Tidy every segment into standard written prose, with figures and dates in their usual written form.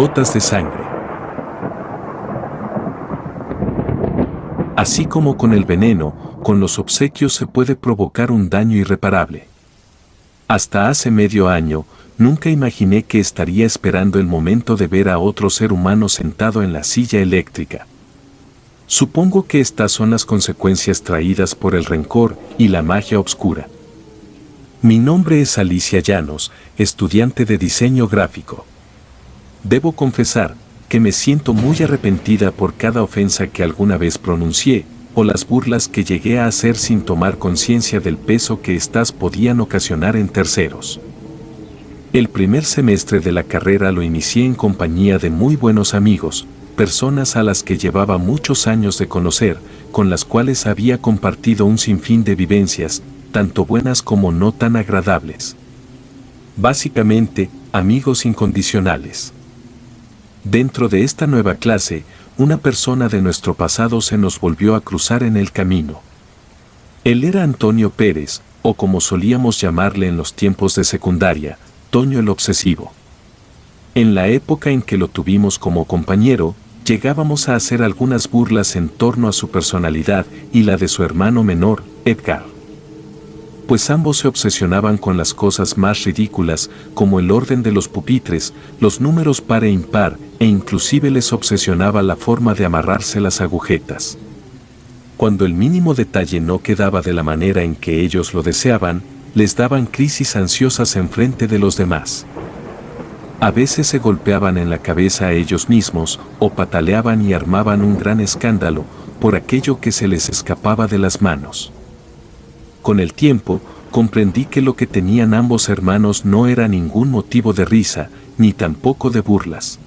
Gotas de sangre. Así como con el veneno, con los obsequios se puede provocar un daño irreparable. Hasta hace medio año, nunca imaginé que estaría esperando el momento de ver a otro ser humano sentado en la silla eléctrica. Supongo que estas son las consecuencias traídas por el rencor y la magia oscura. Mi nombre es Alicia Llanos, estudiante de diseño gráfico. Debo confesar que me siento muy arrepentida por cada ofensa que alguna vez pronuncié, o las burlas que llegué a hacer sin tomar conciencia del peso que éstas podían ocasionar en terceros. El primer semestre de la carrera lo inicié en compañía de muy buenos amigos, personas a las que llevaba muchos años de conocer, con las cuales había compartido un sinfín de vivencias, tanto buenas como no tan agradables. Básicamente, amigos incondicionales. Dentro de esta nueva clase, una persona de nuestro pasado se nos volvió a cruzar en el camino. Él era Antonio Pérez, o como solíamos llamarle en los tiempos de secundaria, Toño el Obsesivo. En la época en que lo tuvimos como compañero, llegábamos a hacer algunas burlas en torno a su personalidad y la de su hermano menor, Edgar. Pues ambos se obsesionaban con las cosas más ridículas, como el orden de los pupitres, los números par e impar, e inclusive les obsesionaba la forma de amarrarse las agujetas. Cuando el mínimo detalle no quedaba de la manera en que ellos lo deseaban, les daban crisis ansiosas en frente de los demás. A veces se golpeaban en la cabeza a ellos mismos, o pataleaban y armaban un gran escándalo, por aquello que se les escapaba de las manos. Con el tiempo, comprendí que lo que tenían ambos hermanos no era ningún motivo de risa, ni tampoco de burlas.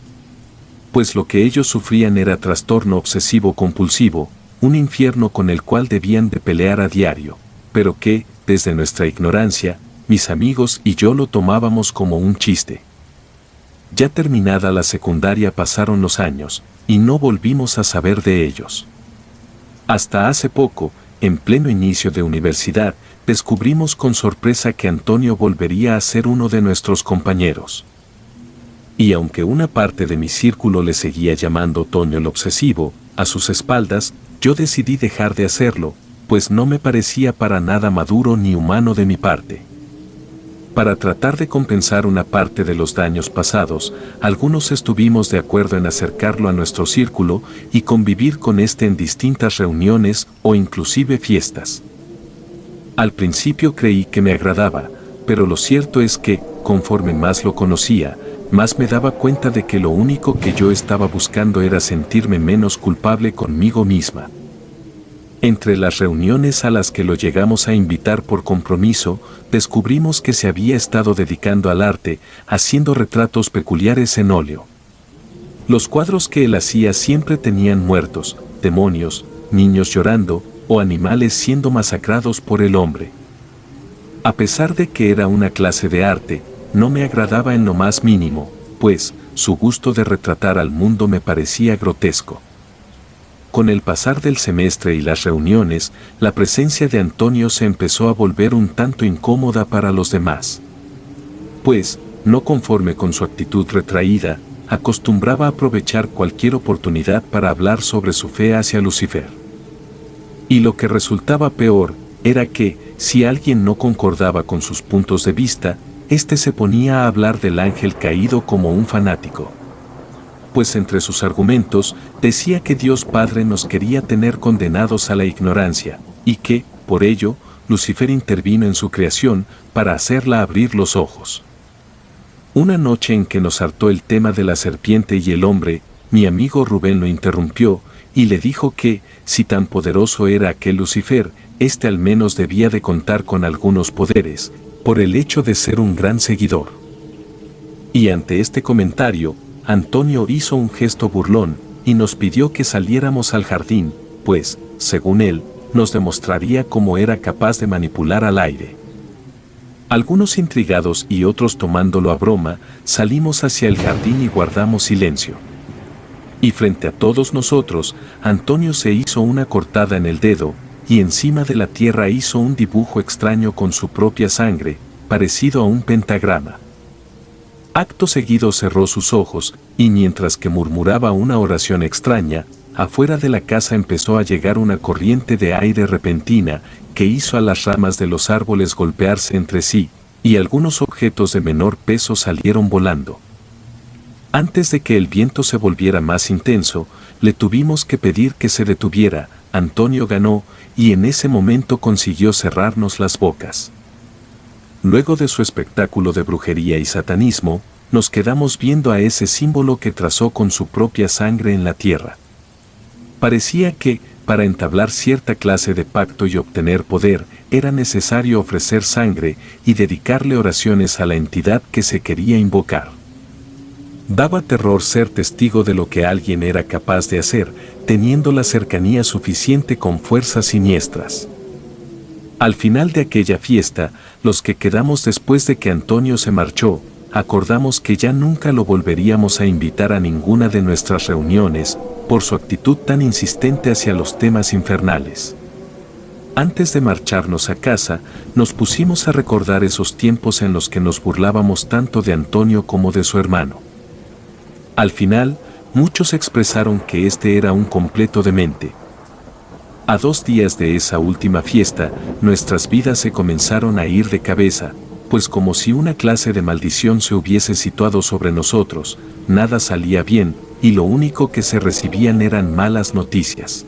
Pues lo que ellos sufrían era trastorno obsesivo-compulsivo, un infierno con el cual debían de pelear a diario, pero que, desde nuestra ignorancia, mis amigos y yo lo tomábamos como un chiste. Ya terminada la secundaria pasaron los años, y no volvimos a saber de ellos. Hasta hace poco, en pleno inicio de universidad, descubrimos con sorpresa que Antonio volvería a ser uno de nuestros compañeros. Y aunque una parte de mi círculo le seguía llamando Toño el Obsesivo, a sus espaldas, yo decidí dejar de hacerlo, pues no me parecía para nada maduro ni humano de mi parte. Para tratar de compensar una parte de los daños pasados, algunos estuvimos de acuerdo en acercarlo a nuestro círculo y convivir con éste en distintas reuniones o inclusive fiestas. Al principio creí que me agradaba, pero lo cierto es que, conforme más lo conocía, más me daba cuenta de que lo único que yo estaba buscando era sentirme menos culpable conmigo misma. Entre las reuniones a las que lo llegamos a invitar por compromiso, descubrimos que se había estado dedicando al arte, haciendo retratos peculiares en óleo. Los cuadros que él hacía siempre tenían muertos, demonios, niños llorando, o animales siendo masacrados por el hombre. A pesar de que era una clase de arte, no me agradaba en lo más mínimo, pues, su gusto de retratar al mundo me parecía grotesco. Con el pasar del semestre y las reuniones, la presencia de Antonio se empezó a volver un tanto incómoda para los demás. Pues, no conforme con su actitud retraída, acostumbraba a aprovechar cualquier oportunidad para hablar sobre su fe hacia Lucifer. Y lo que resultaba peor, era que, si alguien no concordaba con sus puntos de vista, éste se ponía a hablar del ángel caído como un fanático. Pues entre sus argumentos, decía que Dios Padre nos quería tener condenados a la ignorancia, y que, por ello, Lucifer intervino en su creación para hacerla abrir los ojos. Una noche en que nos hartó el tema de la serpiente y el hombre, mi amigo Rubén lo interrumpió, y le dijo que, si tan poderoso era aquel Lucifer, éste al menos debía de contar con algunos poderes, por el hecho de ser un gran seguidor. Y ante este comentario, Antonio hizo un gesto burlón, y nos pidió que saliéramos al jardín, pues, según él, nos demostraría cómo era capaz de manipular al aire. Algunos intrigados y otros tomándolo a broma, salimos hacia el jardín y guardamos silencio. Y frente a todos nosotros, Antonio se hizo una cortada en el dedo, y encima de la tierra hizo un dibujo extraño con su propia sangre, parecido a un pentagrama. Acto seguido cerró sus ojos, y mientras que murmuraba una oración extraña, afuera de la casa empezó a llegar una corriente de aire repentina que hizo a las ramas de los árboles golpearse entre sí, y algunos objetos de menor peso salieron volando. Antes de que el viento se volviera más intenso, le tuvimos que pedir que se detuviera. Antonio ganó, y en ese momento consiguió cerrarnos las bocas. Luego de su espectáculo de brujería y satanismo, nos quedamos viendo a ese símbolo que trazó con su propia sangre en la tierra. Parecía que, para entablar cierta clase de pacto y obtener poder, era necesario ofrecer sangre y dedicarle oraciones a la entidad que se quería invocar. Daba terror ser testigo de lo que alguien era capaz de hacer, teniendo la cercanía suficiente con fuerzas siniestras. Al final de aquella fiesta, los que quedamos después de que Antonio se marchó, acordamos que ya nunca lo volveríamos a invitar a ninguna de nuestras reuniones, por su actitud tan insistente hacia los temas infernales. Antes de marcharnos a casa, nos pusimos a recordar esos tiempos en los que nos burlábamos tanto de Antonio como de su hermano. Al final, muchos expresaron que este era un completo demente. A 2 días de esa última fiesta, nuestras vidas se comenzaron a ir de cabeza, pues como si una clase de maldición se hubiese situado sobre nosotros, nada salía bien, y lo único que se recibían eran malas noticias.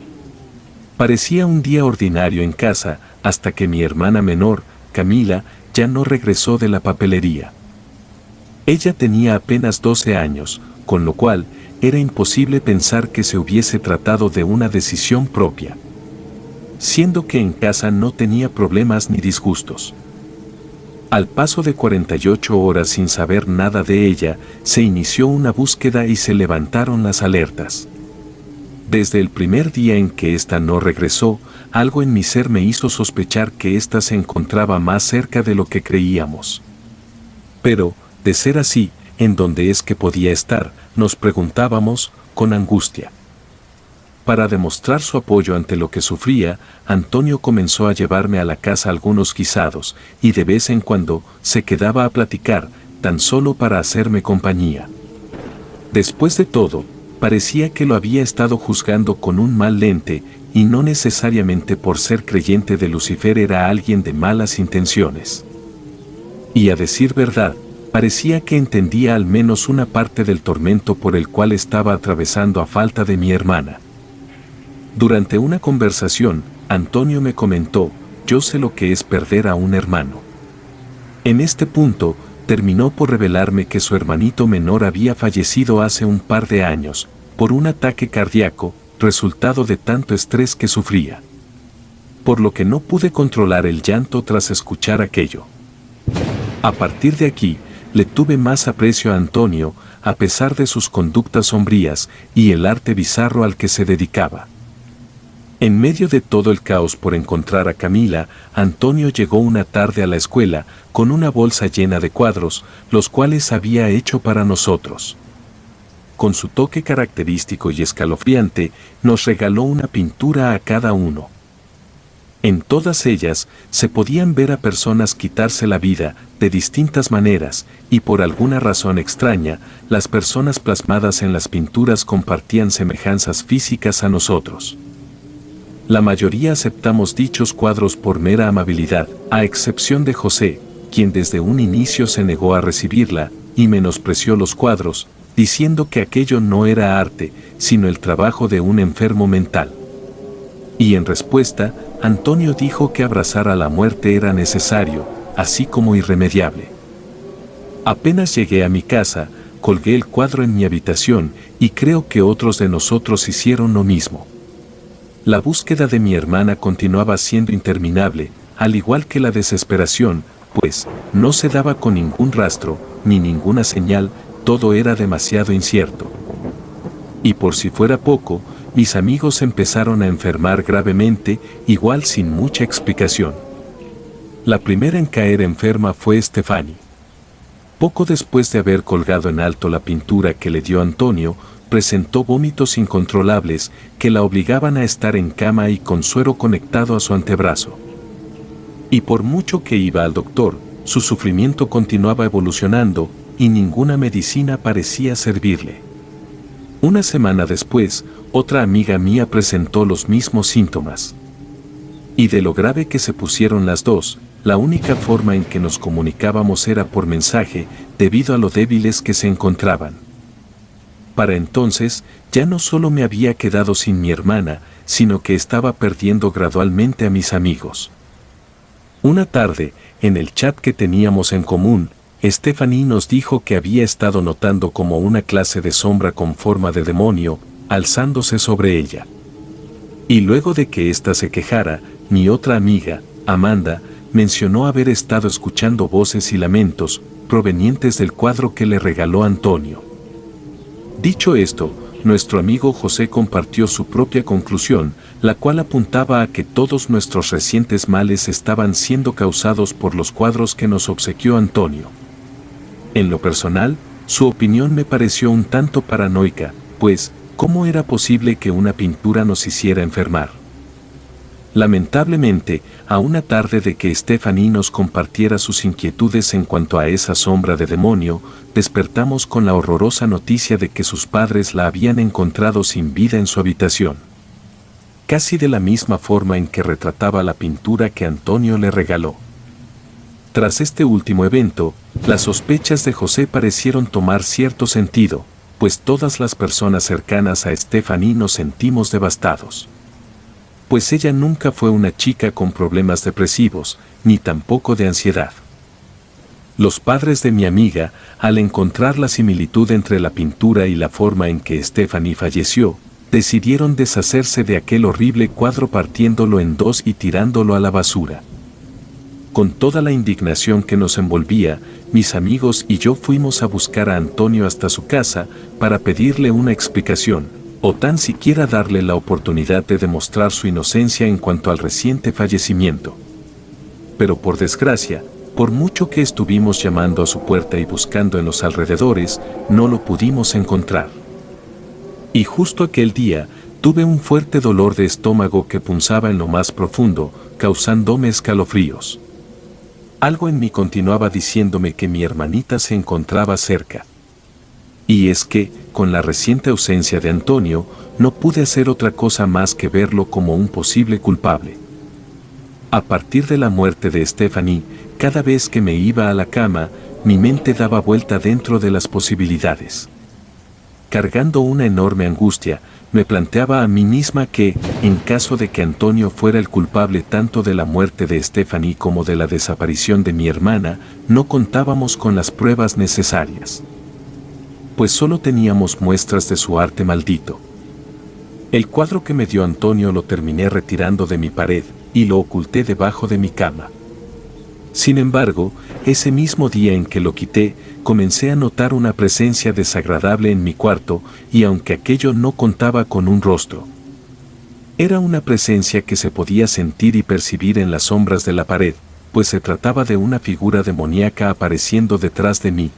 Parecía un día ordinario en casa, hasta que mi hermana menor, Camila, ya no regresó de la papelería. Ella tenía apenas 12 años, con lo cual, era imposible pensar que se hubiese tratado de una decisión propia. Siendo que en casa no tenía problemas ni disgustos. Al paso de 48 horas sin saber nada de ella, se inició una búsqueda y se levantaron las alertas. Desde el primer día en que ésta no regresó, algo en mi ser me hizo sospechar que ésta se encontraba más cerca de lo que creíamos. Pero, de ser así, ¿en dónde es que podía estar?, nos preguntábamos, con angustia. Para demostrar su apoyo ante lo que sufría, Antonio comenzó a llevarme a la casa algunos guisados, y de vez en cuando se quedaba a platicar, tan solo para hacerme compañía. Después de todo, parecía que lo había estado juzgando con un mal lente, y no necesariamente por ser creyente de Lucifer era alguien de malas intenciones. Y a decir verdad, parecía que entendía al menos una parte del tormento por el cual estaba atravesando a falta de mi hermana. Durante una conversación, Antonio me comentó, yo sé lo que es perder a un hermano. En este punto, terminó por revelarme que su hermanito menor había fallecido hace un par de años, por un ataque cardíaco, resultado de tanto estrés que sufría. Por lo que no pude controlar el llanto tras escuchar aquello. A partir de aquí, le tuve más aprecio a Antonio, a pesar de sus conductas sombrías y el arte bizarro al que se dedicaba. En medio de todo el caos por encontrar a Camila, Antonio llegó una tarde a la escuela con una bolsa llena de cuadros, los cuales había hecho para nosotros. Con su toque característico y escalofriante, nos regaló una pintura a cada uno. En todas ellas se podían ver a personas quitarse la vida de distintas maneras, y por alguna razón extraña, las personas plasmadas en las pinturas compartían semejanzas físicas a nosotros. La mayoría aceptamos dichos cuadros por mera amabilidad, a excepción de José, quien desde un inicio se negó a recibirla y menospreció los cuadros, diciendo que aquello no era arte, sino el trabajo de un enfermo mental. Y en respuesta, Antonio dijo que abrazar a la muerte era necesario, así como irremediable. Apenas llegué a mi casa, colgué el cuadro en mi habitación y creo que otros de nosotros hicieron lo mismo. La búsqueda de mi hermana continuaba siendo interminable, al igual que la desesperación, pues no se daba con ningún rastro, ni ninguna señal, todo era demasiado incierto. Y por si fuera poco, mis amigos empezaron a enfermar gravemente, igual sin mucha explicación. La primera en caer enferma fue Stephanie. Poco después de haber colgado en alto la pintura que le dio Antonio, presentó vómitos incontrolables que la obligaban a estar en cama y con suero conectado a su antebrazo. Y por mucho que iba al doctor, su sufrimiento continuaba evolucionando, y ninguna medicina parecía servirle. Una semana después, otra amiga mía presentó los mismos síntomas. Y de lo grave que se pusieron las dos, la única forma en que nos comunicábamos era por mensaje, debido a lo débiles que se encontraban. Para entonces, ya no solo me había quedado sin mi hermana, sino que estaba perdiendo gradualmente a mis amigos. Una tarde, en el chat que teníamos en común, Stephanie nos dijo que había estado notando como una clase de sombra con forma de demonio, alzándose sobre ella. Y luego de que ésta se quejara, mi otra amiga, Amanda, mencionó haber estado escuchando voces y lamentos, provenientes del cuadro que le regaló Antonio. Dicho esto, nuestro amigo José compartió su propia conclusión, la cual apuntaba a que todos nuestros recientes males estaban siendo causados por los cuadros que nos obsequió Antonio. En lo personal, su opinión me pareció un tanto paranoica, pues, ¿cómo era posible que una pintura nos hiciera enfermar? Lamentablemente, a una tarde de que Stephanie nos compartiera sus inquietudes en cuanto a esa sombra de demonio, despertamos con la horrorosa noticia de que sus padres la habían encontrado sin vida en su habitación. Casi de la misma forma en que retrataba la pintura que Antonio le regaló. Tras este último evento, las sospechas de José parecieron tomar cierto sentido, pues todas las personas cercanas a Stephanie nos sentimos devastados. Pues ella nunca fue una chica con problemas depresivos, ni tampoco de ansiedad. Los padres de mi amiga, al encontrar la similitud entre la pintura y la forma en que Stephanie falleció, decidieron deshacerse de aquel horrible cuadro partiéndolo en dos y tirándolo a la basura. Con toda la indignación que nos envolvía, mis amigos y yo fuimos a buscar a Antonio hasta su casa para pedirle una explicación, o tan siquiera darle la oportunidad de demostrar su inocencia en cuanto al reciente fallecimiento. Pero por desgracia, por mucho que estuvimos llamando a su puerta y buscando en los alrededores, no lo pudimos encontrar. Y justo aquel día, tuve un fuerte dolor de estómago que punzaba en lo más profundo, causándome escalofríos. Algo en mí continuaba diciéndome que mi hermanita se encontraba cerca. Y es que, con la reciente ausencia de Antonio, no pude hacer otra cosa más que verlo como un posible culpable. A partir de la muerte de Stephanie, cada vez que me iba a la cama, mi mente daba vuelta dentro de las posibilidades. Cargando una enorme angustia, me planteaba a mí misma que, en caso de que Antonio fuera el culpable tanto de la muerte de Stephanie como de la desaparición de mi hermana, no contábamos con las pruebas necesarias. Pues solo teníamos muestras de su arte maldito. El cuadro que me dio Antonio lo terminé retirando de mi pared y lo oculté debajo de mi cama. Sin embargo, ese mismo día en que lo quité, comencé a notar una presencia desagradable en mi cuarto, y aunque aquello no contaba con un rostro, era una presencia que se podía sentir y percibir en las sombras de la pared, pues se trataba de una figura demoníaca apareciendo detrás de mí.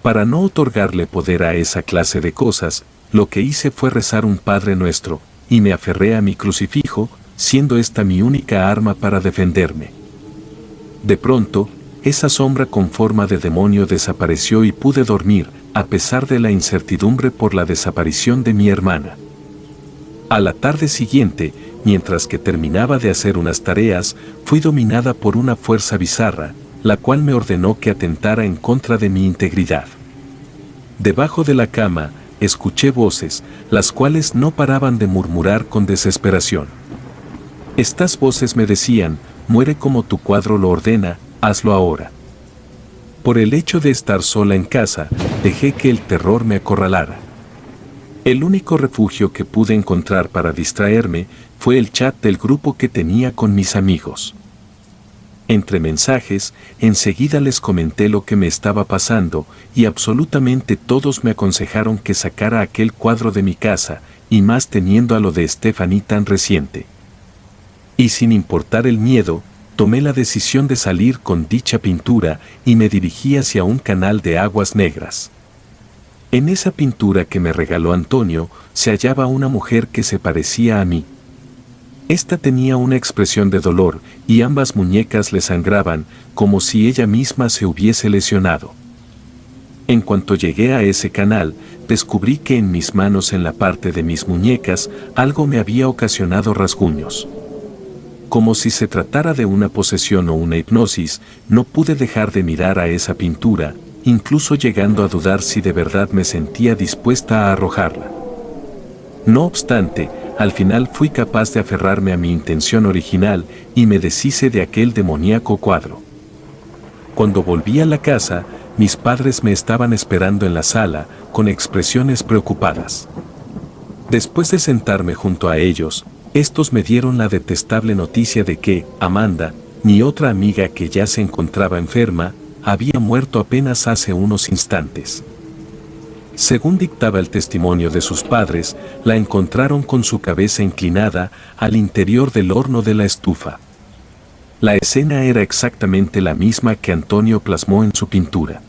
Para no otorgarle poder a esa clase de cosas, lo que hice fue rezar un Padre Nuestro, y me aferré a mi crucifijo, siendo esta mi única arma para defenderme. De pronto, esa sombra con forma de demonio desapareció y pude dormir, a pesar de la incertidumbre por la desaparición de mi hermana. A la tarde siguiente, mientras que terminaba de hacer unas tareas, fui dominada por una fuerza bizarra, la cual me ordenó que atentara en contra de mi integridad. Debajo de la cama, escuché voces, las cuales no paraban de murmurar con desesperación. Estas voces me decían: muere como tu cuadro lo ordena, hazlo ahora. Por el hecho de estar sola en casa, dejé que el terror me acorralara. El único refugio que pude encontrar para distraerme fue el chat del grupo que tenía con mis amigos. Entre mensajes, enseguida les comenté lo que me estaba pasando, y absolutamente todos me aconsejaron que sacara aquel cuadro de mi casa, y más teniendo a lo de Stephanie tan reciente. Y sin importar el miedo, tomé la decisión de salir con dicha pintura y me dirigí hacia un canal de aguas negras. En esa pintura que me regaló Antonio, se hallaba una mujer que se parecía a mí. Esta tenía una expresión de dolor, y ambas muñecas le sangraban, como si ella misma se hubiese lesionado. En cuanto llegué a ese canal, descubrí que en mis manos, en la parte de mis muñecas, algo me había ocasionado rasguños. Como si se tratara de una posesión o una hipnosis, no pude dejar de mirar a esa pintura, incluso llegando a dudar si de verdad me sentía dispuesta a arrojarla. No obstante, al final fui capaz de aferrarme a mi intención original y me deshice de aquel demoníaco cuadro. Cuando volví a la casa, mis padres me estaban esperando en la sala, con expresiones preocupadas. Después de sentarme junto a ellos, estos me dieron la detestable noticia de que Amanda, mi otra amiga que ya se encontraba enferma, había muerto apenas hace unos instantes. Según dictaba el testimonio de sus padres, la encontraron con su cabeza inclinada al interior del horno de la estufa. La escena era exactamente la misma que Antonio plasmó en su pintura.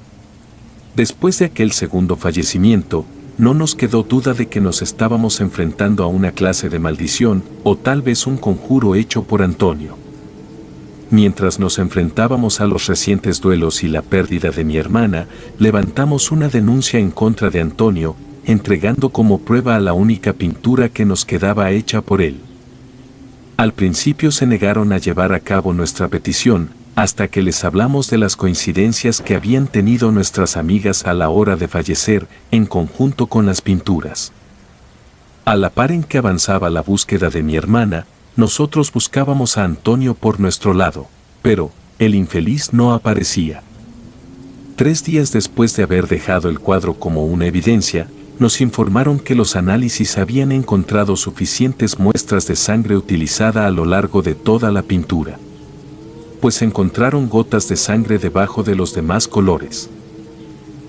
Después de aquel segundo fallecimiento, no nos quedó duda de que nos estábamos enfrentando a una clase de maldición o tal vez un conjuro hecho por Antonio. Mientras nos enfrentábamos a los recientes duelos y la pérdida de mi hermana, levantamos una denuncia en contra de Antonio, entregando como prueba a la única pintura que nos quedaba hecha por él. Al principio se negaron a llevar a cabo nuestra petición, hasta que les hablamos de las coincidencias que habían tenido nuestras amigas a la hora de fallecer, en conjunto con las pinturas. A la par en que avanzaba la búsqueda de mi hermana, nosotros buscábamos a Antonio por nuestro lado, pero el infeliz no aparecía. 3 días después de haber dejado el cuadro como una evidencia, nos informaron que los análisis habían encontrado suficientes muestras de sangre utilizada a lo largo de toda la pintura. Pues encontraron gotas de sangre debajo de los demás colores.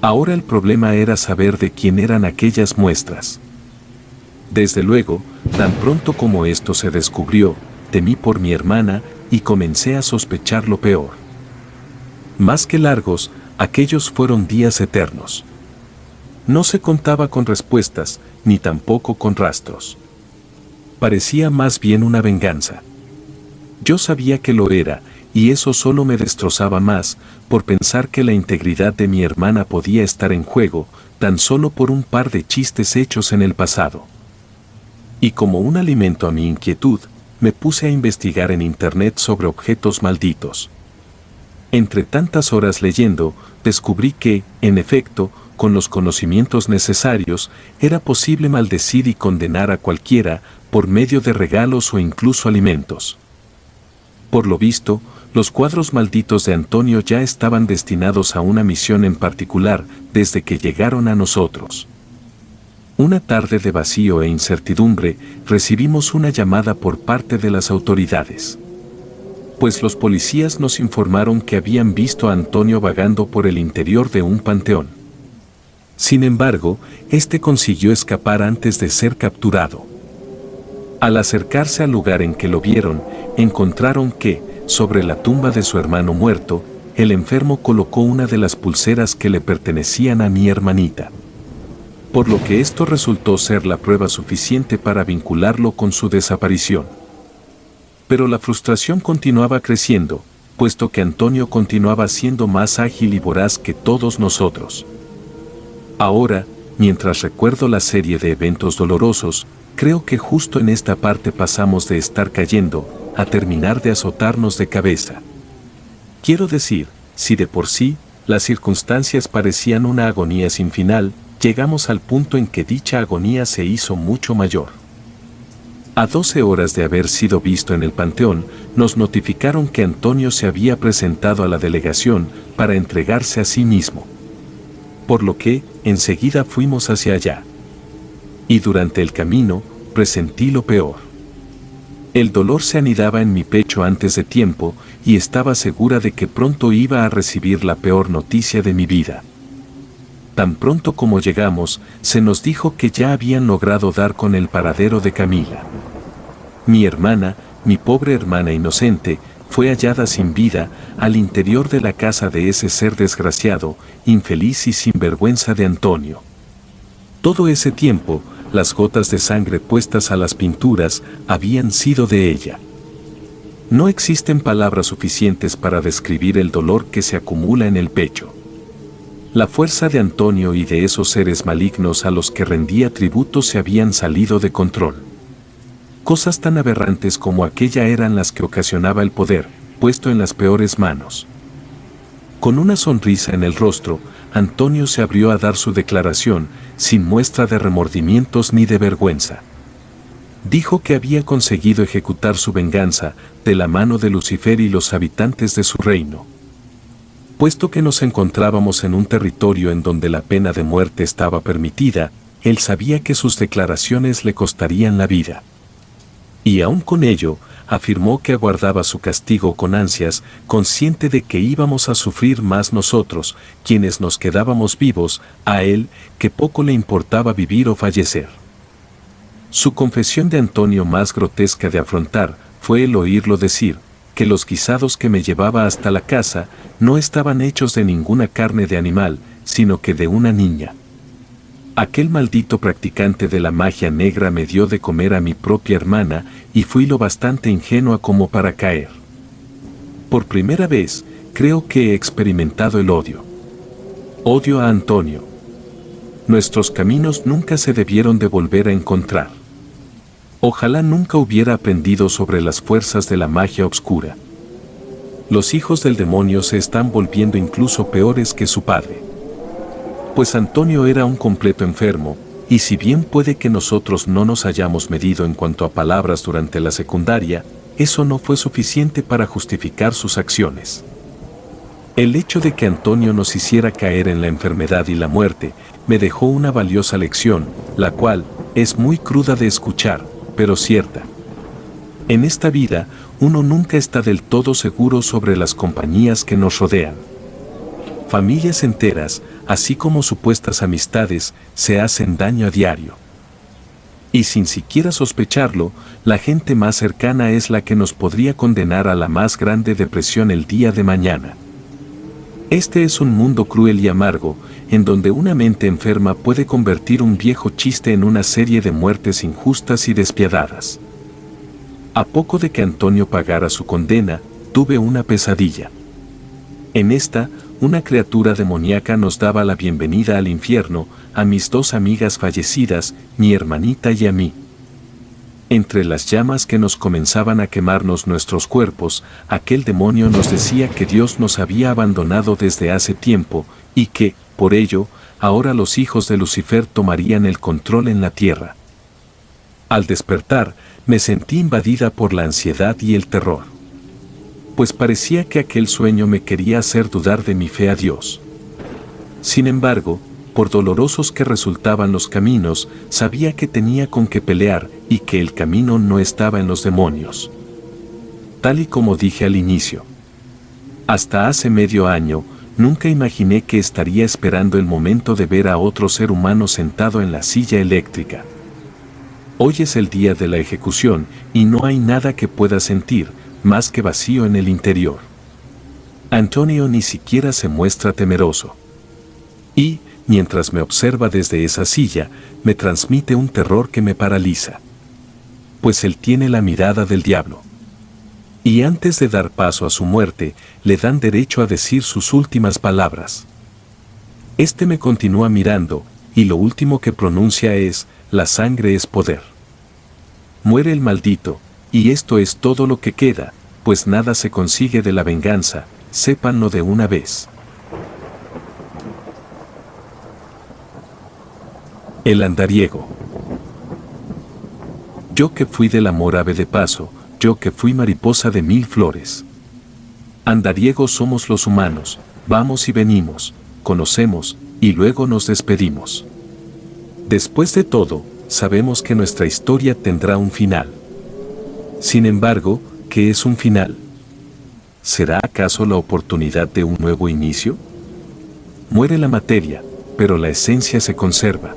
Ahora el problema era saber de quién eran aquellas muestras. Desde luego, tan pronto como esto se descubrió, temí por mi hermana y comencé a sospechar lo peor. Más que largos, aquellos fueron días eternos. No se contaba con respuestas, ni tampoco con rastros. Parecía más bien una venganza. Yo sabía que lo era, y eso solo me destrozaba más, por pensar que la integridad de mi hermana podía estar en juego, tan solo por un par de chistes hechos en el pasado. Y como un alimento a mi inquietud, me puse a investigar en internet sobre objetos malditos. Entre tantas horas leyendo, descubrí que, en efecto, con los conocimientos necesarios, era posible maldecir y condenar a cualquiera por medio de regalos o incluso alimentos. Por lo visto, los cuadros malditos de Antonio ya estaban destinados a una misión en particular desde que llegaron a nosotros. Una tarde de vacío e incertidumbre, recibimos una llamada por parte de las autoridades. Pues los policías nos informaron que habían visto a Antonio vagando por el interior de un panteón. Sin embargo, este consiguió escapar antes de ser capturado. Al acercarse al lugar en que lo vieron, encontraron que, sobre la tumba de su hermano muerto, el enfermo colocó una de las pulseras que le pertenecían a mi hermanita. Por lo que esto resultó ser la prueba suficiente para vincularlo con su desaparición. Pero la frustración continuaba creciendo, puesto que Antonio continuaba siendo más ágil y voraz que todos nosotros. Ahora, mientras recuerdo la serie de eventos dolorosos, creo que justo en esta parte pasamos de estar cayendo, a terminar de azotarnos de cabeza. Quiero decir, si de por sí, las circunstancias parecían una agonía sin final, llegamos al punto en que dicha agonía se hizo mucho mayor. A 12 horas de haber sido visto en el panteón, nos notificaron que Antonio se había presentado a la delegación para entregarse a sí mismo. Por lo que, enseguida fuimos hacia allá. Y durante el camino, presentí lo peor. El dolor se anidaba en mi pecho antes de tiempo, y estaba segura de que pronto iba a recibir la peor noticia de mi vida. Tan pronto como llegamos, se nos dijo que ya habían logrado dar con el paradero de Camila. Mi hermana, mi pobre hermana inocente, fue hallada sin vida al interior de la casa de ese ser desgraciado, infeliz y sinvergüenza de Antonio. Todo ese tiempo, las gotas de sangre puestas a las pinturas habían sido de ella. No existen palabras suficientes para describir el dolor que se acumula en el pecho. La fuerza de Antonio y de esos seres malignos a los que rendía tributo se habían salido de control. Cosas tan aberrantes como aquella eran las que ocasionaba el poder, puesto en las peores manos. Con una sonrisa en el rostro, Antonio se abrió a dar su declaración, sin muestra de remordimientos ni de vergüenza. Dijo que había conseguido ejecutar su venganza de la mano de Lucifer y los habitantes de su reino. Puesto que nos encontrábamos en un territorio en donde la pena de muerte estaba permitida, él sabía que sus declaraciones le costarían la vida. Y aún con ello, afirmó que aguardaba su castigo con ansias, consciente de que íbamos a sufrir más nosotros, quienes nos quedábamos vivos, a él, que poco le importaba vivir o fallecer. Su confesión de Antonio más grotesca de afrontar fue el oírlo decir que los guisados que me llevaba hasta la casa no estaban hechos de ninguna carne de animal, sino que de una niña. Aquel maldito practicante de la magia negra me dio de comer a mi propia hermana y fui lo bastante ingenua como para caer. Por primera vez, creo que he experimentado el odio. Odio a Antonio. Nuestros caminos nunca se debieron de volver a encontrar. Ojalá nunca hubiera aprendido sobre las fuerzas de la magia oscura. Los hijos del demonio se están volviendo incluso peores que su padre. Pues Antonio era un completo enfermo, y si bien puede que nosotros no nos hayamos medido en cuanto a palabras durante la secundaria, eso no fue suficiente para justificar sus acciones. El hecho de que Antonio nos hiciera caer en la enfermedad y la muerte, me dejó una valiosa lección, la cual es muy cruda de escuchar, pero cierta. En esta vida, uno nunca está del todo seguro sobre las compañías que nos rodean. Familias enteras, así como supuestas amistades, se hacen daño a diario. Y sin siquiera sospecharlo, la gente más cercana es la que nos podría condenar a la más grande depresión el día de mañana. Este es un mundo cruel y amargo, en donde una mente enferma puede convertir un viejo chiste en una serie de muertes injustas y despiadadas. A poco de que Antonio pagara su condena, tuve una pesadilla. En esta, una criatura demoníaca nos daba la bienvenida al infierno, a mis dos amigas fallecidas, mi hermanita y a mí. Entre las llamas que nos comenzaban a quemarnos nuestros cuerpos, aquel demonio nos decía que Dios nos había abandonado desde hace tiempo, y que, por ello, ahora los hijos de Lucifer tomarían el control en la tierra. Al despertar, me sentí invadida por la ansiedad y el terror. Pues parecía que aquel sueño me quería hacer dudar de mi fe a Dios. Sin embargo, por dolorosos que resultaban los caminos, sabía que tenía con qué pelear y que el camino no estaba en los demonios. Tal y como dije al inicio. Hasta hace medio año, nunca imaginé que estaría esperando el momento de ver a otro ser humano sentado en la silla eléctrica. Hoy es el día de la ejecución y no hay nada que pueda sentir, más que vacío en el interior. Antonio ni siquiera se muestra temeroso. Y, mientras me observa desde esa silla, me transmite un terror que me paraliza. Pues él tiene la mirada del diablo. Y antes de dar paso a su muerte, le dan derecho a decir sus últimas palabras. Este me continúa mirando, y lo último que pronuncia es, la sangre es poder. Muere el maldito, y esto es todo lo que queda, pues nada se consigue de la venganza, sépanlo de una vez. El andariego. Yo que fui del amor ave de paso, yo que fui mariposa de mil flores. Andariegos somos los humanos, vamos y venimos, conocemos, y luego nos despedimos. Después de todo, sabemos que nuestra historia tendrá un final. Sin embargo, ¿qué es un final? ¿Será acaso la oportunidad de un nuevo inicio? Muere la materia, pero la esencia se conserva.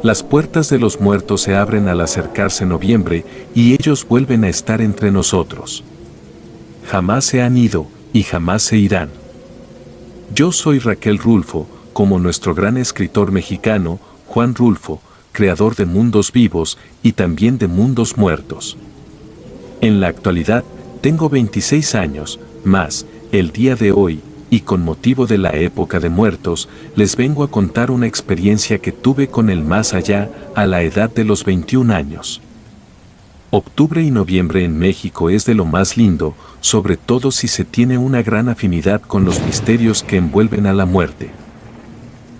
Las puertas de los muertos se abren al acercarse noviembre y ellos vuelven a estar entre nosotros. Jamás se han ido y jamás se irán. Yo soy Raquel Rulfo, como nuestro gran escritor mexicano, Juan Rulfo, creador de mundos vivos y también de mundos muertos. En la actualidad, tengo 26 años, más, el día de hoy, y con motivo de la época de muertos, les vengo a contar una experiencia que tuve con el más allá a la edad de los 21 años. Octubre y noviembre en México es de lo más lindo, sobre todo si se tiene una gran afinidad con los misterios que envuelven a la muerte.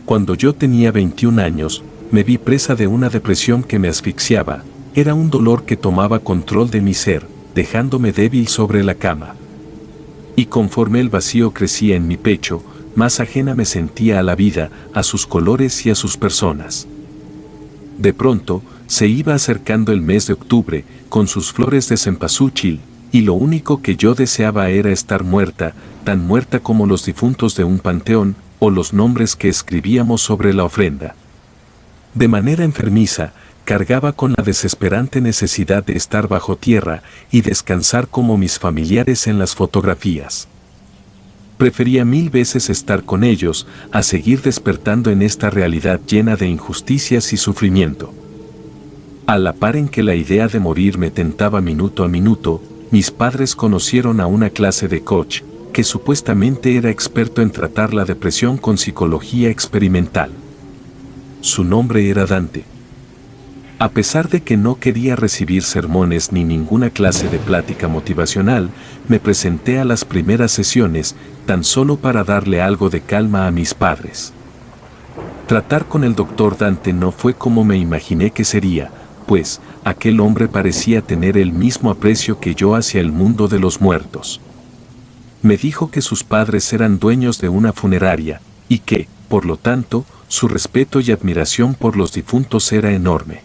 Cuando yo tenía 21 años, me vi presa de una depresión que me asfixiaba, era un dolor que tomaba control de mi ser, dejándome débil sobre la cama. Y conforme el vacío crecía en mi pecho, más ajena me sentía a la vida, a sus colores y a sus personas. De pronto, se iba acercando el mes de octubre, con sus flores de cempasúchil, y lo único que yo deseaba era estar muerta, tan muerta como los difuntos de un panteón, o los nombres que escribíamos sobre la ofrenda. De manera enfermiza, cargaba con la desesperante necesidad de estar bajo tierra y descansar como mis familiares en las fotografías. Prefería 1000 veces estar con ellos a seguir despertando en esta realidad llena de injusticias y sufrimiento. A la par en que la idea de morir me tentaba minuto a minuto, mis padres conocieron a una clase de coach, que supuestamente era experto en tratar la depresión con psicología experimental. Su nombre era Dante. A pesar de que no quería recibir sermones ni ninguna clase de plática motivacional, me presenté a las primeras sesiones, tan solo para darle algo de calma a mis padres. Tratar con el doctor Dante no fue como me imaginé que sería, pues, aquel hombre parecía tener el mismo aprecio que yo hacia el mundo de los muertos. Me dijo que sus padres eran dueños de una funeraria, y que, por lo tanto, su respeto y admiración por los difuntos era enorme.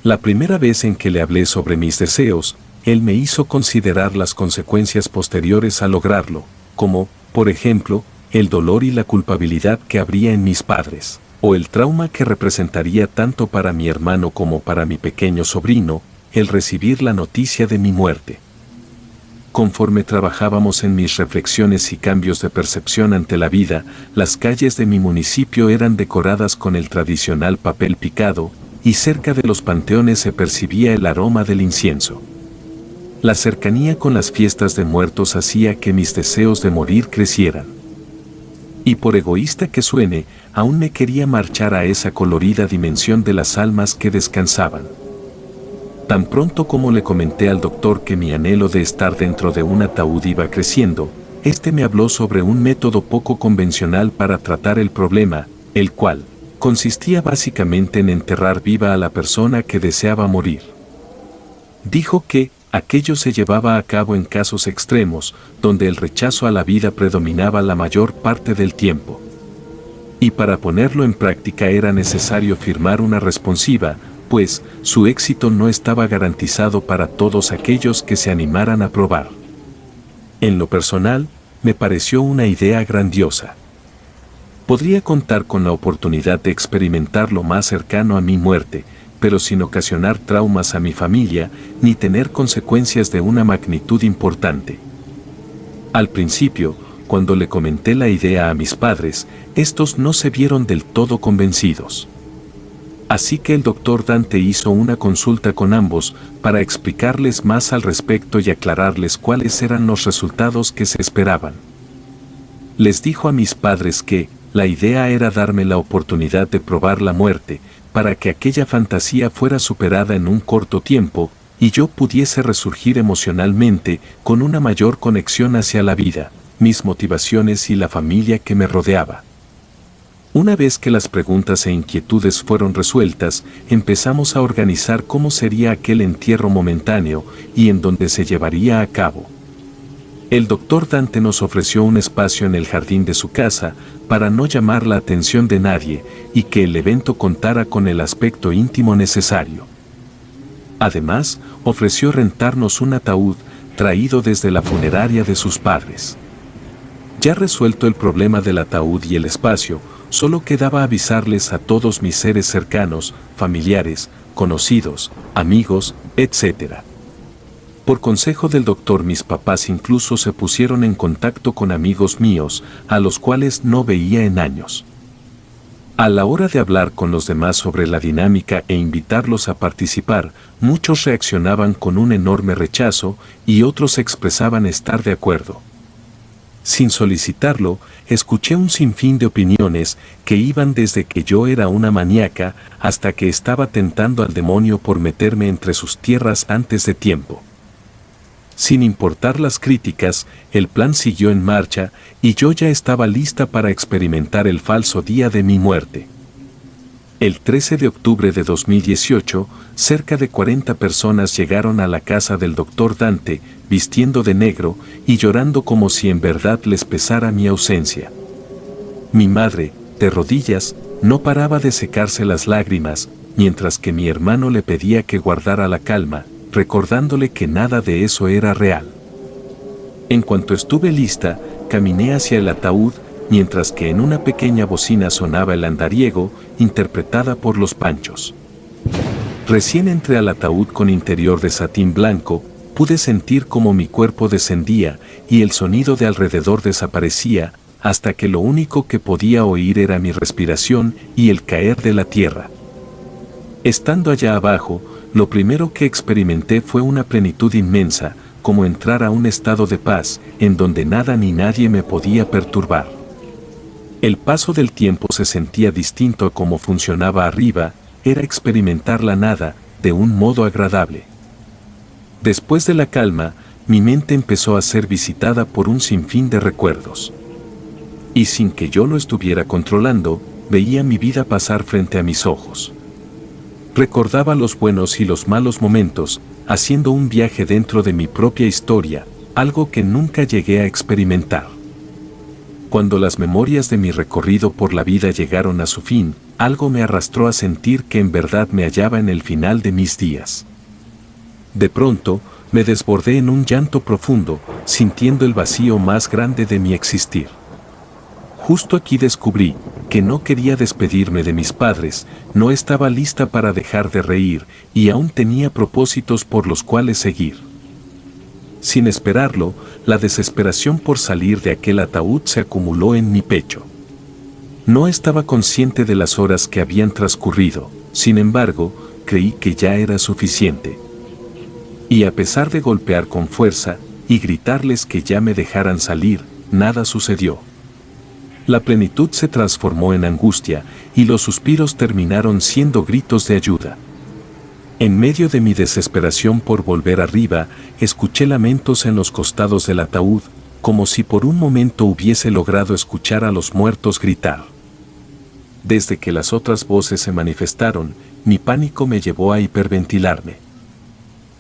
La primera vez en que le hablé sobre mis deseos, él me hizo considerar las consecuencias posteriores a lograrlo, como, por ejemplo, el dolor y la culpabilidad que habría en mis padres, o el trauma que representaría tanto para mi hermano como para mi pequeño sobrino, el recibir la noticia de mi muerte. Conforme trabajábamos en mis reflexiones y cambios de percepción ante la vida, las calles de mi municipio eran decoradas con el tradicional papel picado, y cerca de los panteones se percibía el aroma del incienso. La cercanía con las fiestas de muertos hacía que mis deseos de morir crecieran. Y por egoísta que suene, aún me quería marchar a esa colorida dimensión de las almas que descansaban. Tan pronto como le comenté al doctor que mi anhelo de estar dentro de un ataúd iba creciendo, este me habló sobre un método poco convencional para tratar el problema, el cual consistía básicamente en enterrar viva a la persona que deseaba morir. Dijo que aquello se llevaba a cabo en casos extremos, donde el rechazo a la vida predominaba la mayor parte del tiempo. Y para ponerlo en práctica era necesario firmar una responsiva, pues su éxito no estaba garantizado para todos aquellos que se animaran a probar. En lo personal, me pareció una idea grandiosa. Podría contar con la oportunidad de experimentar lo más cercano a mi muerte, pero sin ocasionar traumas a mi familia, ni tener consecuencias de una magnitud importante. Al principio, cuando le comenté la idea a mis padres, estos no se vieron del todo convencidos. Así que el doctor Dante hizo una consulta con ambos para explicarles más al respecto y aclararles cuáles eran los resultados que se esperaban. Les dijo a mis padres que la idea era darme la oportunidad de probar la muerte, para que aquella fantasía fuera superada en un corto tiempo, y yo pudiese resurgir emocionalmente con una mayor conexión hacia la vida, mis motivaciones y la familia que me rodeaba. Una vez que las preguntas e inquietudes fueron resueltas, empezamos a organizar cómo sería aquel entierro momentáneo y en dónde se llevaría a cabo. El doctor Dante nos ofreció un espacio en el jardín de su casa para no llamar la atención de nadie y que el evento contara con el aspecto íntimo necesario. Además, ofreció rentarnos un ataúd traído desde la funeraria de sus padres. Ya resuelto el problema del ataúd y el espacio, solo quedaba avisarles a todos mis seres cercanos, familiares, conocidos, amigos, etc. Por consejo del doctor, mis papás incluso se pusieron en contacto con amigos míos, a los cuales no veía en años. A la hora de hablar con los demás sobre la dinámica e invitarlos a participar, muchos reaccionaban con un enorme rechazo y otros expresaban estar de acuerdo. Sin solicitarlo, escuché un sinfín de opiniones que iban desde que yo era una maníaca hasta que estaba tentando al demonio por meterme entre sus tierras antes de tiempo. Sin importar las críticas, el plan siguió en marcha y yo ya estaba lista para experimentar el falso día de mi muerte. El 13 de octubre de 2018, cerca de 40 personas llegaron a la casa del Dr. Dante, vistiendo de negro y llorando como si en verdad les pesara mi ausencia. Mi madre, de rodillas, no paraba de secarse las lágrimas, mientras que mi hermano le pedía que guardara la calma, recordándole que nada de eso era real. En cuanto estuve lista, caminé hacia el ataúd, mientras que en una pequeña bocina sonaba el andariego, interpretada por los Panchos. Recién entré al ataúd con interior de satín blanco, pude sentir cómo mi cuerpo descendía y el sonido de alrededor desaparecía, hasta que lo único que podía oír era mi respiración y el caer de la tierra. Estando allá abajo, lo primero que experimenté fue una plenitud inmensa, como entrar a un estado de paz, en donde nada ni nadie me podía perturbar. El paso del tiempo se sentía distinto a cómo funcionaba arriba, era experimentar la nada, de un modo agradable. Después de la calma, mi mente empezó a ser visitada por un sinfín de recuerdos. Y sin que yo lo estuviera controlando, veía mi vida pasar frente a mis ojos. Recordaba los buenos y los malos momentos, haciendo un viaje dentro de mi propia historia, algo que nunca llegué a experimentar. Cuando las memorias de mi recorrido por la vida llegaron a su fin, algo me arrastró a sentir que en verdad me hallaba en el final de mis días. De pronto, me desbordé en un llanto profundo, sintiendo el vacío más grande de mi existir. Justo aquí descubrí que no quería despedirme de mis padres, no estaba lista para dejar de reír y aún tenía propósitos por los cuales seguir. Sin esperarlo, la desesperación por salir de aquel ataúd se acumuló en mi pecho. No estaba consciente de las horas que habían transcurrido, sin embargo, creí que ya era suficiente. Y a pesar de golpear con fuerza y gritarles que ya me dejaran salir, nada sucedió. La plenitud se transformó en angustia y los suspiros terminaron siendo gritos de ayuda. En medio de mi desesperación por volver arriba, escuché lamentos en los costados del ataúd, como si por un momento hubiese logrado escuchar a los muertos gritar. Desde que las otras voces se manifestaron, mi pánico me llevó a hiperventilarme.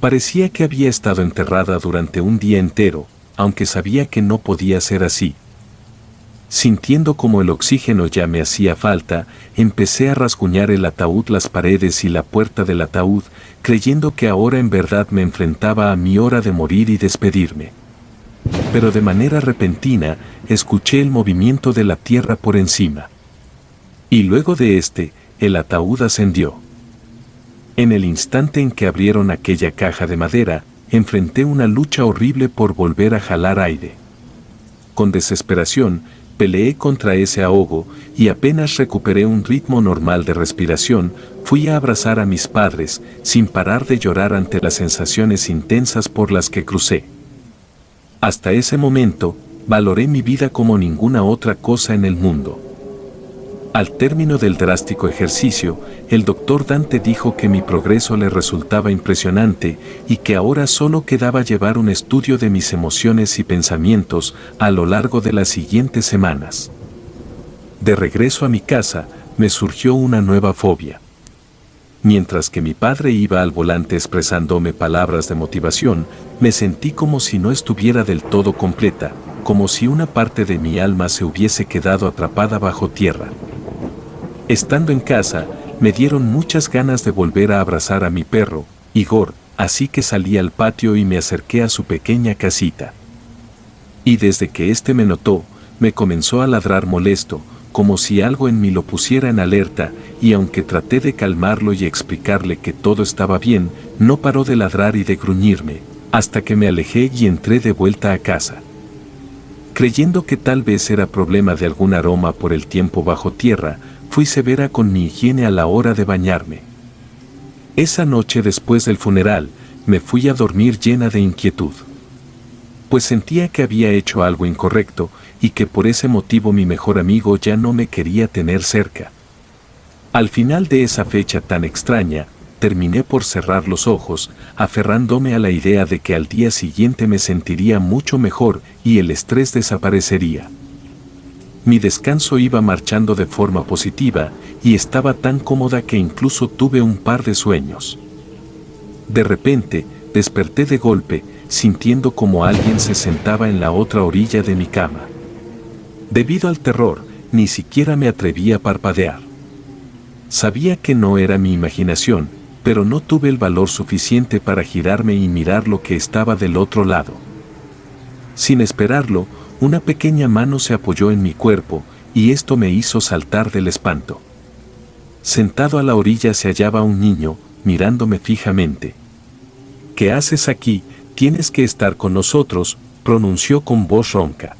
Parecía que había estado enterrada durante un día entero, aunque sabía que no podía ser así. Sintiendo como el oxígeno ya me hacía falta, empecé a rasguñar el ataúd, las paredes y la puerta del ataúd, creyendo que ahora en verdad me enfrentaba a mi hora de morir y despedirme. Pero de manera repentina, escuché el movimiento de la tierra por encima. Y luego de el ataúd ascendió. En el instante en que abrieron aquella caja de madera, enfrenté una lucha horrible por volver a jalar aire. Con desesperación, peleé contra ese ahogo y apenas recuperé un ritmo normal de respiración, fui a abrazar a mis padres, sin parar de llorar ante las sensaciones intensas por las que crucé. Hasta ese momento, valoré mi vida como ninguna otra cosa en el mundo. Al término del drástico ejercicio, el Dr. Dante dijo que mi progreso le resultaba impresionante y que ahora solo quedaba llevar un estudio de mis emociones y pensamientos a lo largo de las siguientes semanas. De regreso a mi casa, me surgió una nueva fobia. Mientras que mi padre iba al volante expresándome palabras de motivación, me sentí como si no estuviera del todo completa, como si una parte de mi alma se hubiese quedado atrapada bajo tierra. Estando en casa, me dieron muchas ganas de volver a abrazar a mi perro, Igor, así que salí al patio y me acerqué a su pequeña casita. Y desde que me notó, me comenzó a ladrar molesto, como si algo en mí lo pusiera en alerta, y aunque traté de calmarlo y explicarle que todo estaba bien, no paró de ladrar y de gruñirme, hasta que me alejé y entré de vuelta a casa. Creyendo que tal vez era problema de algún aroma por el tiempo bajo tierra, fui severa con mi higiene a la hora de bañarme. Esa noche después del funeral, me fui a dormir llena de inquietud. pues sentía que había hecho algo incorrecto y que por ese motivo mi mejor amigo ya no me quería tener cerca. Al final de esa fecha tan extraña, terminé por cerrar los ojos, aferrándome a la idea de que al día siguiente me sentiría mucho mejor y el estrés desaparecería. Mi descanso iba marchando de forma positiva y estaba tan cómoda que incluso tuve un par de sueños. De repente, desperté de golpe, sintiendo como alguien se sentaba en la otra orilla de mi cama. Debido al terror, ni siquiera me atreví a parpadear. Sabía que no era mi imaginación, pero no tuve el valor suficiente para girarme y mirar lo que estaba del otro lado. Sin esperarlo, una pequeña mano se apoyó en mi cuerpo, y esto me hizo saltar del espanto. Sentado a la orilla se hallaba un niño, mirándome fijamente. ¿Qué haces aquí? Tienes que estar con nosotros, pronunció con voz ronca.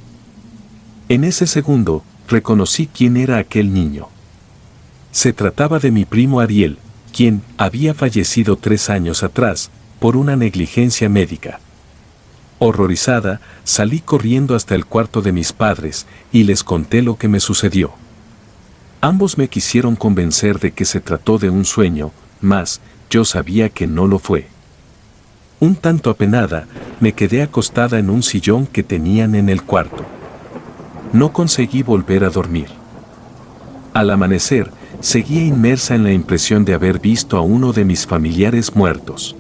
En ese segundo, reconocí quién era aquel niño. Se trataba de mi primo Ariel, quien había fallecido 3 años atrás, por una negligencia médica. Horrorizada, salí corriendo hasta el cuarto de mis padres y les conté lo que me sucedió. Ambos me quisieron convencer de que se trató de un sueño, mas yo sabía que no lo fue. Un tanto apenada, me quedé acostada en un sillón que tenían en el cuarto. No conseguí volver a dormir. Al amanecer, seguía inmersa en la impresión de haber visto a uno de mis familiares muertos.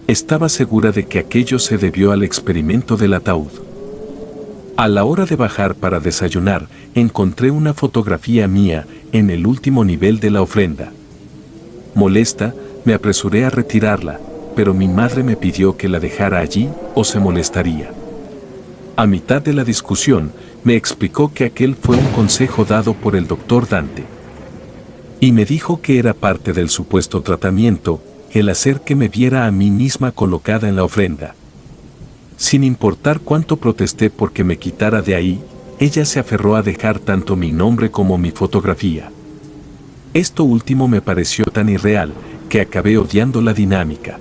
Estaba segura de que aquello se debió al experimento del ataúd. A la hora de bajar para desayunar, encontré una fotografía mía en el último nivel de la ofrenda. Molesta, me apresuré a retirarla, pero mi madre me pidió que la dejara allí o se molestaría. A mitad de la discusión, me explicó que aquel fue un consejo dado por el doctor Dante. Y me dijo que era parte del supuesto tratamiento, el hacer que me viera a mí misma colocada en la ofrenda. Sin importar cuánto protesté porque me quitara de ahí, ella se aferró a dejar tanto mi nombre como mi fotografía. Esto último me pareció tan irreal, que acabé odiando la dinámica.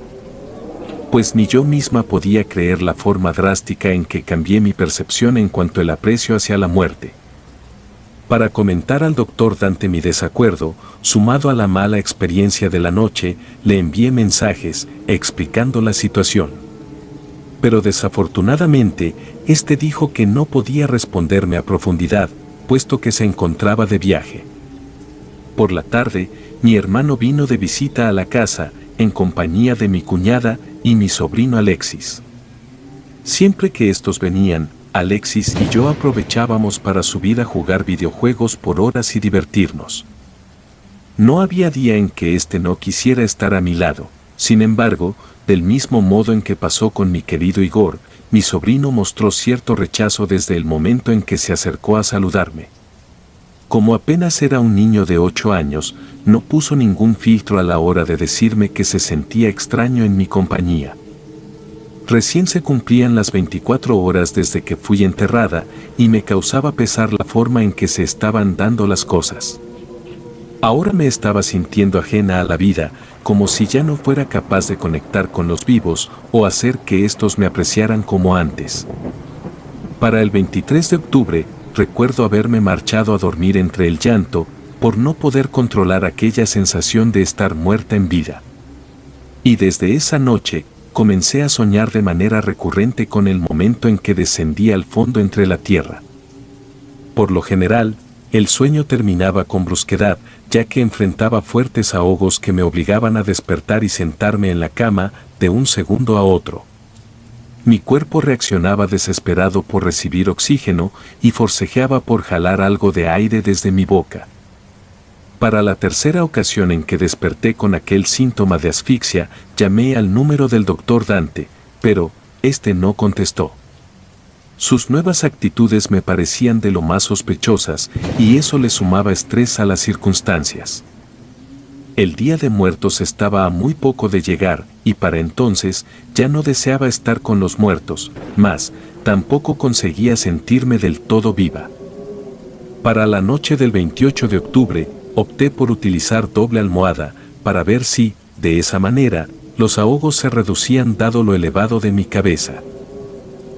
Pues ni yo misma podía creer la forma drástica en que cambié mi percepción en cuanto al aprecio hacia la muerte. Para comentar al doctor Dante mi desacuerdo, sumado a la mala experiencia de la noche, le envié mensajes explicando la situación. Pero desafortunadamente, este dijo que no podía responderme a profundidad, puesto que se encontraba de viaje. Por la tarde, mi hermano vino de visita a la casa, en compañía de mi cuñada y mi sobrino Alexis. Siempre que estos venían, Alexis y yo aprovechábamos para subir a jugar videojuegos por horas y divertirnos. No había día en que éste no quisiera estar a mi lado. Sin embargo, del mismo modo en que pasó con mi querido Igor, mi sobrino mostró cierto rechazo desde el momento en que se acercó a saludarme. Como apenas era un niño de 8 años, no puso ningún filtro a la hora de decirme que se sentía extraño en mi compañía. Recién se cumplían las 24 horas desde que fui enterrada y me causaba pesar la forma en que se estaban dando las cosas. Ahora me estaba sintiendo ajena a la vida, como si ya no fuera capaz de conectar con los vivos o hacer que estos me apreciaran como antes. Para el 23 de octubre, recuerdo haberme marchado a dormir entre el llanto, por no poder controlar aquella sensación de estar muerta en vida. Y desde esa noche, comencé a soñar de manera recurrente con el momento en que descendía al fondo entre la tierra. Por lo general, el sueño terminaba con brusquedad, ya que enfrentaba fuertes ahogos que me obligaban a despertar y sentarme en la cama de un segundo a otro. Mi cuerpo reaccionaba desesperado por recibir oxígeno y forcejeaba por jalar algo de aire desde mi boca. Para la tercera ocasión en que desperté con aquel síntoma de asfixia, llamé al número del doctor Dante, pero este no contestó. Sus nuevas actitudes me parecían de lo más sospechosas, y eso le sumaba estrés a las circunstancias. El Día de Muertos estaba a muy poco de llegar, y para entonces ya no deseaba estar con los muertos, mas tampoco conseguía sentirme del todo viva. Para la noche del 28 de octubre, opté por utilizar doble almohada, para ver si, de esa manera, los ahogos se reducían dado lo elevado de mi cabeza.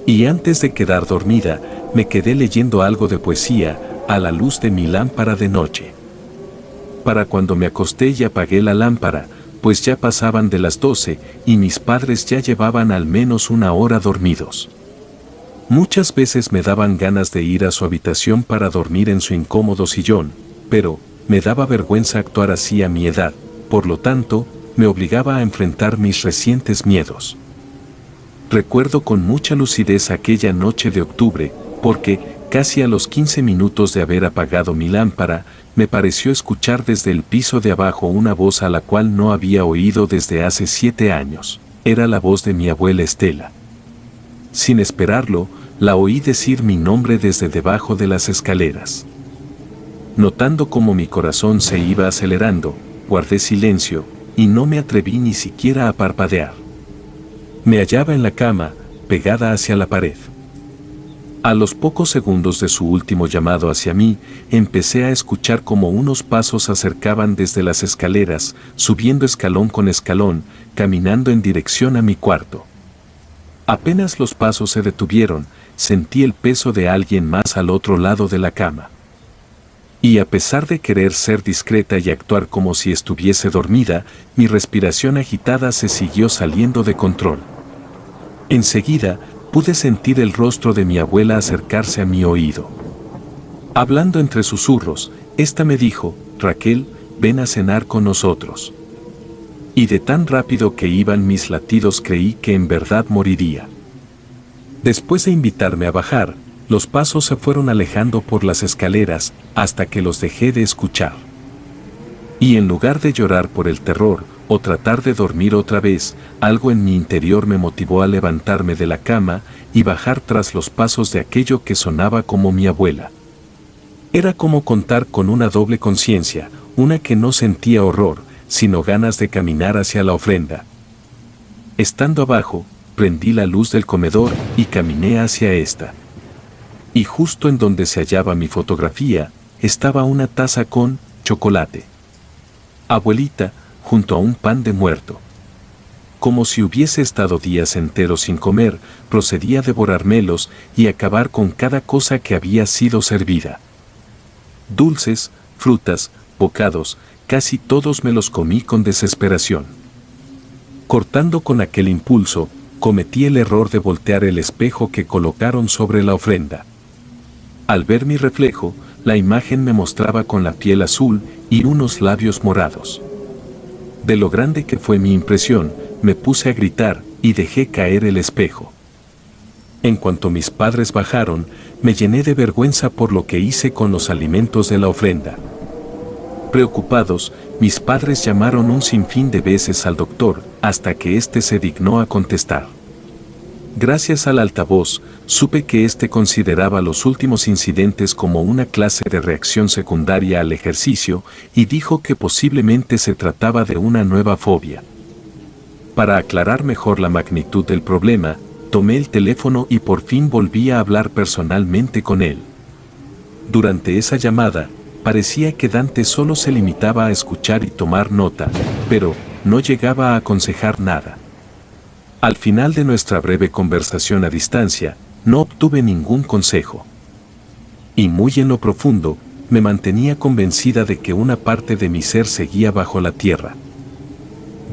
Y antes de quedar dormida, me quedé leyendo algo de poesía a la luz de mi lámpara de noche. Para cuando me acosté y apagué la lámpara, pues ya pasaban de las 12 y mis padres ya llevaban al menos una hora dormidos. Muchas veces me daban ganas de ir a su habitación para dormir en su incómodo sillón, pero me daba vergüenza actuar así a mi edad, por lo tanto, me obligaba a enfrentar mis recientes miedos. Recuerdo con mucha lucidez aquella noche de octubre, porque, casi a los 15 minutos de haber apagado mi lámpara, me pareció escuchar desde el piso de abajo una voz a la cual no había oído desde hace 7 años. Era la voz de mi abuela Estela. Sin esperarlo, la oí decir mi nombre desde debajo de las escaleras. Notando cómo mi corazón se iba acelerando, guardé silencio, y no me atreví ni siquiera a parpadear. Me hallaba en la cama, pegada hacia la pared. A los pocos segundos de su último llamado hacia mí, empecé a escuchar como unos pasos se acercaban desde las escaleras, subiendo escalón con escalón, caminando en dirección a mi cuarto. Apenas los pasos se detuvieron, sentí el peso de alguien más al otro lado de la cama. Y a pesar de querer ser discreta y actuar como si estuviese dormida, mi respiración agitada se siguió saliendo de control. Enseguida, pude sentir el rostro de mi abuela acercarse a mi oído. Hablando entre susurros, ésta me dijo: «Raquel, ven a cenar con nosotros». Y de tan rápido que iban mis latidos creí que en verdad moriría. Después de invitarme a bajar, los pasos se fueron alejando por las escaleras hasta que los dejé de escuchar. Y en lugar de llorar por el terror o tratar de dormir otra vez, algo en mi interior me motivó a levantarme de la cama y bajar tras los pasos de aquello que sonaba como mi abuela. Era como contar con una doble conciencia, una que no sentía horror, sino ganas de caminar hacia la ofrenda. Estando abajo, prendí la luz del comedor y caminé hacia esta. Y justo en donde se hallaba mi fotografía, estaba una taza con chocolate. Abuelita, junto a un pan de muerto. Como si hubiese estado días enteros sin comer, procedí a devorármelos y acabar con cada cosa que había sido servida. Dulces, frutas, bocados, casi todos me los comí con desesperación. Cortando con aquel impulso, cometí el error de voltear el espejo que colocaron sobre la ofrenda. Al ver mi reflejo, la imagen me mostraba con la piel azul y unos labios morados. De lo grande que fue mi impresión, me puse a gritar y dejé caer el espejo. En cuanto mis padres bajaron, me llené de vergüenza por lo que hice con los alimentos de la ofrenda. Preocupados, mis padres llamaron un sinfín de veces al doctor, hasta que éste se dignó a contestar. Gracias al altavoz, supe que éste consideraba los últimos incidentes como una clase de reacción secundaria al ejercicio y dijo que posiblemente se trataba de una nueva fobia. Para aclarar mejor la magnitud del problema, tomé el teléfono y por fin volví a hablar personalmente con él. Durante esa llamada, parecía que Dante solo se limitaba a escuchar y tomar nota, pero no llegaba a aconsejar nada. Al final de nuestra breve conversación a distancia, no obtuve ningún consejo. Y muy en lo profundo, me mantenía convencida de que una parte de mi ser seguía bajo la tierra.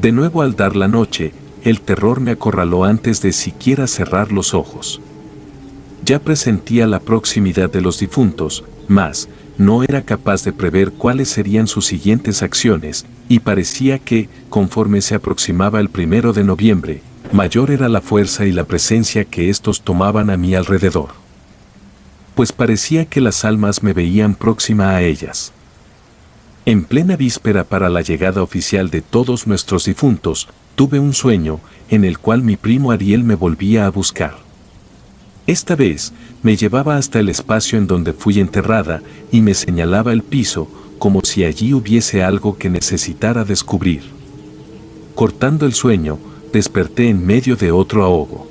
De nuevo al dar la noche, el terror me acorraló antes de siquiera cerrar los ojos. Ya presentía la proximidad de los difuntos, mas no era capaz de prever cuáles serían sus siguientes acciones, y parecía que, conforme se aproximaba el 1 de noviembre, mayor era la fuerza y la presencia que éstos tomaban a mi alrededor. Pues parecía que las almas me veían próxima a ellas. En plena víspera para la llegada oficial de todos nuestros difuntos, tuve un sueño, en el cual mi primo Ariel me volvía a buscar. Esta vez, me llevaba hasta el espacio en donde fui enterrada, y me señalaba el piso, como si allí hubiese algo que necesitara descubrir. Cortando el sueño, desperté en medio de otro ahogo.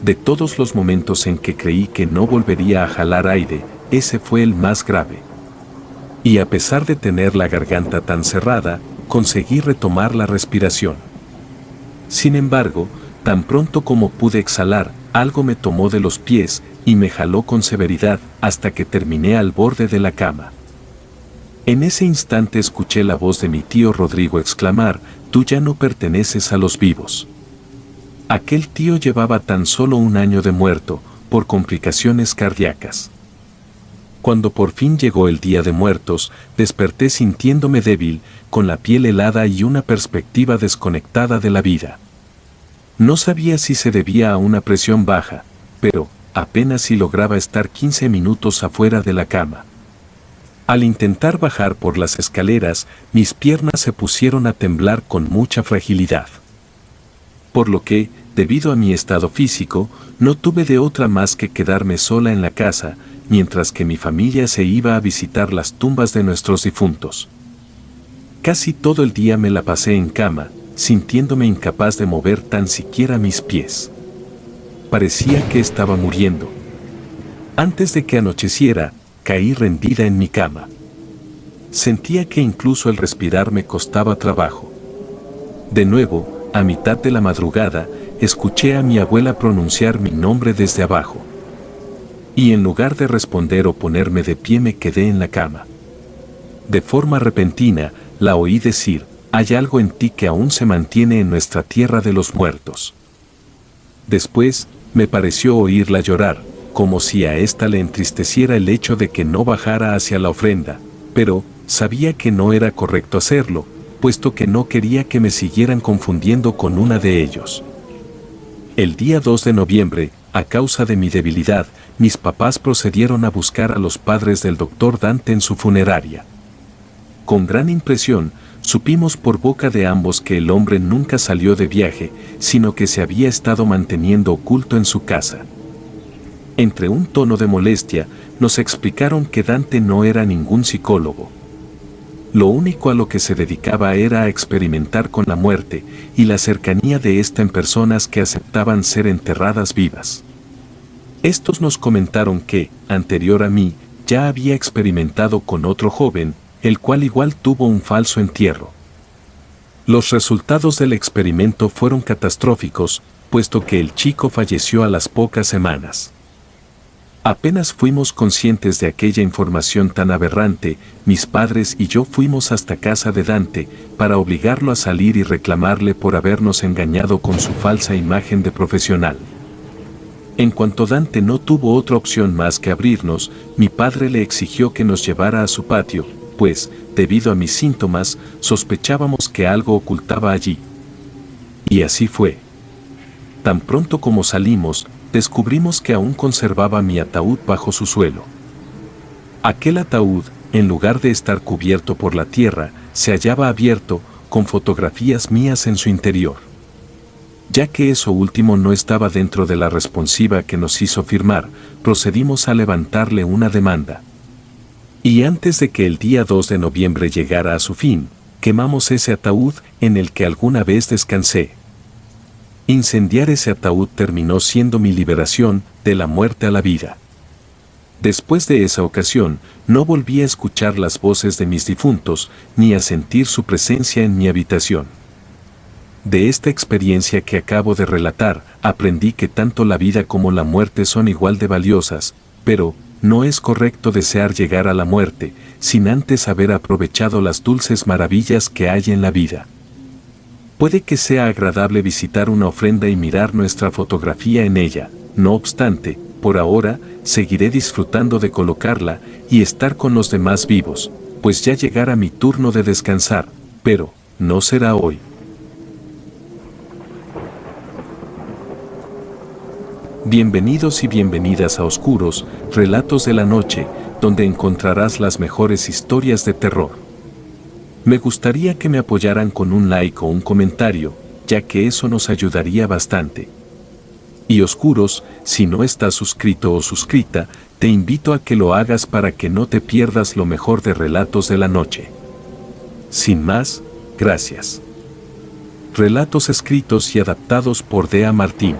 De todos los momentos en que creí que no volvería a jalar aire, ese fue el más grave. Y a pesar de tener la garganta tan cerrada, conseguí retomar la respiración. Sin embargo, tan pronto como pude exhalar, algo me tomó de los pies y me jaló con severidad hasta que terminé al borde de la cama. En ese instante escuché la voz de mi tío Rodrigo exclamar: «Tú ya no perteneces a los vivos». Aquel tío llevaba tan solo un año de muerto, por complicaciones cardíacas. Cuando por fin llegó el Día de Muertos, desperté sintiéndome débil, con la piel helada y una perspectiva desconectada de la vida. No sabía si se debía a una presión baja, pero apenas si lograba estar 15 minutos afuera de la cama. Al intentar bajar por las escaleras, mis piernas se pusieron a temblar con mucha fragilidad. Por lo que, debido a mi estado físico, no tuve de otra más que quedarme sola en la casa, mientras que mi familia se iba a visitar las tumbas de nuestros difuntos. Casi todo el día me la pasé en cama, sintiéndome incapaz de mover tan siquiera mis pies. Parecía que estaba muriendo. Antes de que anocheciera, caí rendida en mi cama. Sentía que incluso el respirar me costaba trabajo. De nuevo, a mitad de la madrugada, escuché a mi abuela pronunciar mi nombre desde abajo. Y en lugar de responder o ponerme de pie, me quedé en la cama. De forma repentina, la oí decir: «Hay algo en ti que aún se mantiene en nuestra tierra de los muertos». Después, me pareció oírla llorar, como si a ésta le entristeciera el hecho de que no bajara hacia la ofrenda, pero sabía que no era correcto hacerlo, puesto que no quería que me siguieran confundiendo con una de ellos. El día 2 de noviembre, a causa de mi debilidad, mis papás procedieron a buscar a los padres del doctor Dante en su funeraria. Con gran impresión, supimos por boca de ambos que el hombre nunca salió de viaje, sino que se había estado manteniendo oculto en su casa. Entre un tono de molestia, nos explicaron que Dante no era ningún psicólogo. Lo único a lo que se dedicaba era a experimentar con la muerte y la cercanía de esta en personas que aceptaban ser enterradas vivas. Estos nos comentaron que, anterior a mí, ya había experimentado con otro joven, el cual igual tuvo un falso entierro. Los resultados del experimento fueron catastróficos, puesto que el chico falleció a las pocas semanas. Apenas fuimos conscientes de aquella información tan aberrante, mis padres y yo fuimos hasta casa de Dante para obligarlo a salir y reclamarle por habernos engañado con su falsa imagen de profesional. En cuanto Dante no tuvo otra opción más que abrirnos, mi padre le exigió que nos llevara a su patio, pues, debido a mis síntomas, sospechábamos que algo ocultaba allí. Y así fue. Tan pronto como salimos, descubrimos que aún conservaba mi ataúd bajo su suelo. Aquel ataúd, en lugar de estar cubierto por la tierra, se hallaba abierto, con fotografías mías en su interior. Ya que eso último no estaba dentro de la responsiva que nos hizo firmar, procedimos a levantarle una demanda. Y antes de que el día 2 de noviembre llegara a su fin, quemamos ese ataúd en el que alguna vez descansé. Incendiar ese ataúd terminó siendo mi liberación de la muerte a la vida. Después de esa ocasión, no volví a escuchar las voces de mis difuntos, ni a sentir su presencia en mi habitación. De esta experiencia que acabo de relatar, aprendí que tanto la vida como la muerte son igual de valiosas, pero no es correcto desear llegar a la muerte, sin antes haber aprovechado las dulces maravillas que hay en la vida. Puede que sea agradable visitar una ofrenda y mirar nuestra fotografía en ella, no obstante, por ahora, seguiré disfrutando de colocarla y estar con los demás vivos, pues ya llegará mi turno de descansar, pero no será hoy. Bienvenidos y bienvenidas a Oscuros, Relatos de la Noche, donde encontrarás las mejores historias de terror. Me gustaría que me apoyaran con un like o un comentario, ya que eso nos ayudaría bastante. Y Oscuros, si no estás suscrito o suscrita, te invito a que lo hagas para que no te pierdas lo mejor de Relatos de la Noche. Sin más, gracias. Relatos escritos y adaptados por Dea Martín.